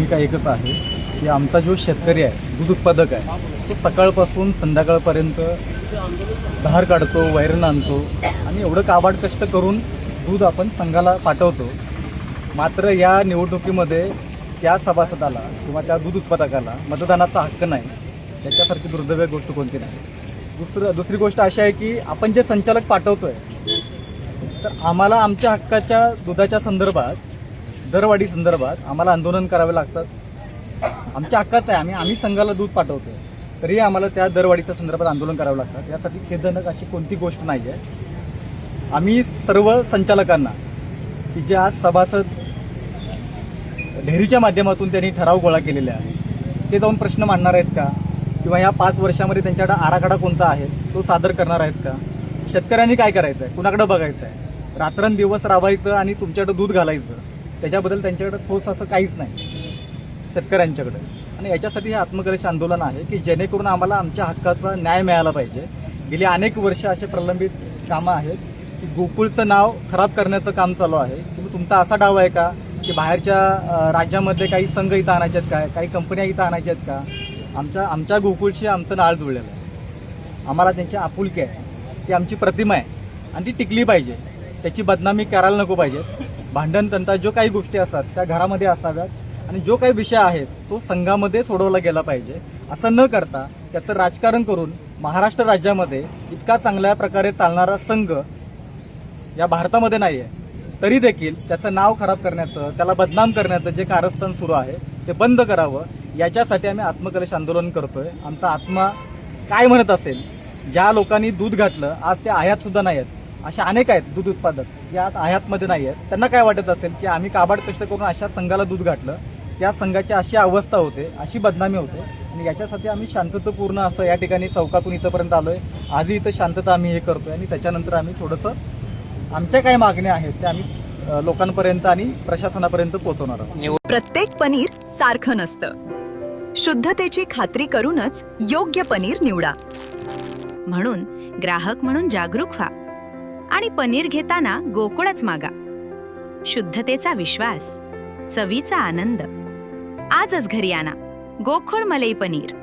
भूमिका एकच आहे की आमचा जो शेतकरी आहे, दूध उत्पादक आहे, तो सकाळपासून संध्याकाळपर्यंत धार काढतो, वैरण आणतो आणि एवढं काबाड कष्ट करून दूध आपण संघाला पाठवतो. मात्र या निवडणुकीमध्ये त्या सभासदाला किंवा त्या दूध उत्पादकाला मतदानाचा हक्क नाही. त्याच्यासारखी दुर्दैवी गोष्ट कोणती नाही. दुसरी गोष्ट अशी आहे की आपण जे संचालक पाठवतोय तर आम्हाला आमच्या हक्काच्या दुधाच्या संदर्भात, दरवाढी संदर्भात आम्हाला आंदोलन करावे लागतात. आमच्या हक्काचं आहे, आम्ही संघाला दूध पाठवतोय तरी आम्हाला त्या दरवाढीच्या संदर्भात आंदोलन करावं लागतात. यासाठी खेदजनक अशी कोणती गोष्ट नाही आहे. आम्ही सर्व संचालकांना की जे आज सभासद ढेरीच्या माध्यमातून त्यांनी ठराव गोळा केलेले आहे ते जाऊन प्रश्न मांडणार आहेत का, किंवा या 5 वर्षामध्ये त्यांच्याकडे आराखडा कोणता आहे तो सादर करणार आहेत का. शेतकऱ्यांनी काय करायचं आहे, कुणाकडे बघायचं आहे, रात्रंदिवस राबायचं आणि तुमच्याकडे दूध घालायचं, त्याच्याबद्दल त्यांच्याकडे ठोस असं काहीच नाही शेतकऱ्यांच्याकडे. आणि याच्यासाठी हे आत्मकलेश आंदोलन आहे की जेणेकरून आम्हाला आमच्या हक्काचा न्याय मिळाला पाहिजे. गेली अनेक वर्ष असे प्रलंबित कामं आहेत की गोकुळचं नाव खराब करण्याचं काम चालू आहे. तुम्ही तुमचा असा डाव आहे का की बाहेरच्या राज्यामध्ये काही संघ इथं आणायचे आहेत काय, काही कंपन्या इथं आणायच्या आहेत का. आमच्या गोकुळशी आमचं नाळ जुळलेलं आहे. आम्हाला त्यांची आपुलकी आहे, ती आमची प्रतिमा आहे आणि ती टिकली पाहिजे. त्याची बदनामी करायला नको पाहिजे. भांडण तंटा जो काही गोष्टी असतात त्या घरामध्ये असाव्यात आणि जो काही विषय आहे तो संघामध्ये सोडवला गेला पाहिजे. असं न करता त्याचं राजकारण करून महाराष्ट्र राज्यामध्ये इतका चांगल्या प्रकारे चालणारा संघ या भारतामध्ये नाही आहे, तरी देखील त्याचं नाव खराब करण्याचं, त्याला बदनाम करण्याचं जे कारस्थान सुरू आहे ते बंद करावं. याच्यासाठी आम्ही आत्मकलेश आंदोलन करतोय. आमचा आत्मा काय म्हणत असेल, ज्या लोकांनी दूध घातलं आज ते आयात सुद्धा नाही आहेत, अशा अनेक आहेत दूध उत्पादक या आयातमध्ये नाही आहेत, त्यांना काय वाटत असेल की आम्ही काबाड कष्ट करून अशा संघाला दूध घातलं, त्या संघाची अशी अवस्था होते, अशी बदनामी होते. आणि याच्यासाठी आम्ही शांततापूर्ण असं या ठिकाणी चौकातून इथंपर्यंत आलोय. आजही इथं शांतता आम्ही हे करतोय आणि त्याच्यानंतर आम्ही थोडंसं आमच्या काय मागण्या आहेत त्या आम्ही लोकांपर्यंत आणि प्रशासनापर्यंत पोहोचवणार आहोत. प्रत्येक पनीर सारखं नसतं. शुद्धतेची खात्री करूनच योग्य पनीर निवडा. म्हणून ग्राहक म्हणून जागरूक व्हा आणि पनीर घेताना गोकुळच मागा. शुद्धतेचा विश्वास, चवीचा आनंद. आजच घरी आणा गोकुळ मलई पनीर.